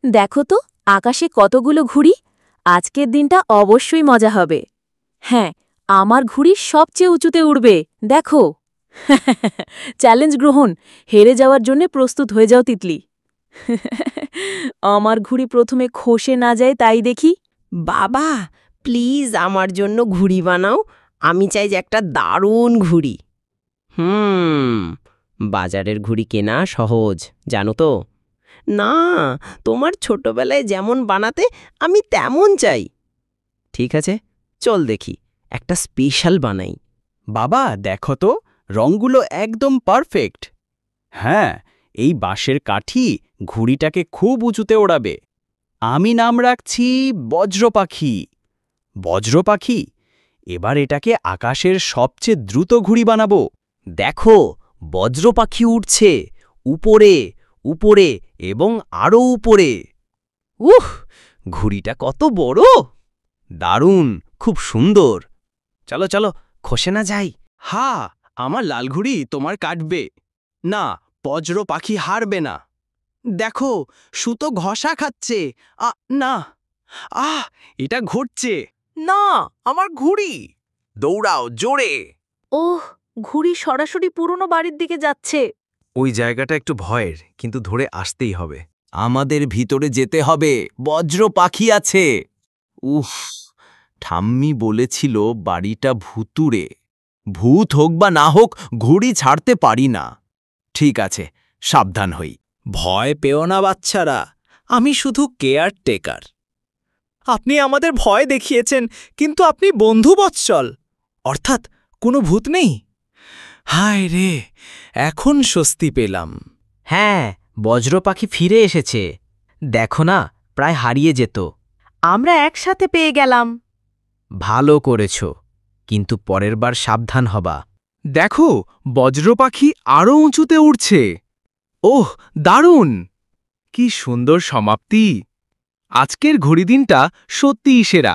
দেখো তো আকাশে কতগুলো ঘুড়ি। আজকের দিনটা অবশ্যই মজা হবে। হ্যাঁ, আমার ঘুড়ি সবচেয়ে উঁচুতে উড়বে, দেখো। চ্যালেঞ্জ গ্রহণ। হেরে যাওয়ার জন্য প্রস্তুত হয়ে যাও, তিতলি। আমার ঘুড়ি প্রথমে খসে না যায় তাই দেখি। বাবা, প্লিজ আমার জন্য ঘুড়ি বানাও। আমি চাই যে একটা দারুণ ঘুড়ি। বাজারের ঘুড়ি কেনা সহজ, জানো তো। না, তোমার ছোটবেলায় যেমন বানাতে আমি তেমন চাই। ঠিক আছে, চল দেখি একটা স্পেশাল বানাই। বাবা দেখো তো, রংগুলো একদম পারফেক্ট। হ্যাঁ, এই বাঁশের কাঠি ঘুড়িটাকে খুব উঁচুতে ওড়াবে। আমি নাম রাখছি বজ্র পাখি। বজ্র পাখি, এবার এটাকে আকাশের সবচেয়ে দ্রুত ঘুড়ি বানাবো। দেখো, বজ্র পাখি উঠছে উপরে উপরে এবং আরও উপরে। ঘুড়িটা কত বড়! দারুণ, খুব সুন্দর। চলো চলো, খসে না যাই। আমার লাল ঘুড়ি তোমার কাটবে না, বজ্র পাখি হারবে না। দেখো, সুতো ঘষা খাচ্ছে। না, এটা ঘটছে না। আমার ঘুড়ি, দৌড়াও জোরে। ওহ, ঘুড়ি সরাসরি পুরনো বাড়ির দিকে যাচ্ছে। ওই জায়গাটা একটু ভয়ের, কিন্তু ধরে আসতেই হবে। আমাদের ভিতরে যেতে হবে, বজ্র পাখি আছে। উফ, ঠাম্মি বলেছিল বাড়িটা ভুতুড়ে। ভূত হোক বা না হোক, ঘুড়ি ছাড়তে পারি না। ঠিক আছে, সাবধান হই। ভয় পেও না বাচ্চারা, আমি শুধু কেয়ারটেকার। আপনি আমাদের ভয় দেখিয়েছেন, কিন্তু আপনি বন্ধুবৎসল। অর্থাৎ কোনো ভূত নেই। হায় রে, এখন স্বস্তি পেলাম। হ্যাঁ, বজ্র পাখি ফিরে এসেছে। দেখো না, প্রায় হারিয়ে যেত। আমরা একসাথে পেয়ে গেলাম। ভালো করেছ, কিন্তু পরের বার সাবধান হবা। দেখো, বজ্র পাখি আরও উঁচুতে উড়ছে। ওহ, দারুণ! কি সুন্দর সমাপ্তি! আজকের ঘড়িদিনটা সত্যিই সেরা।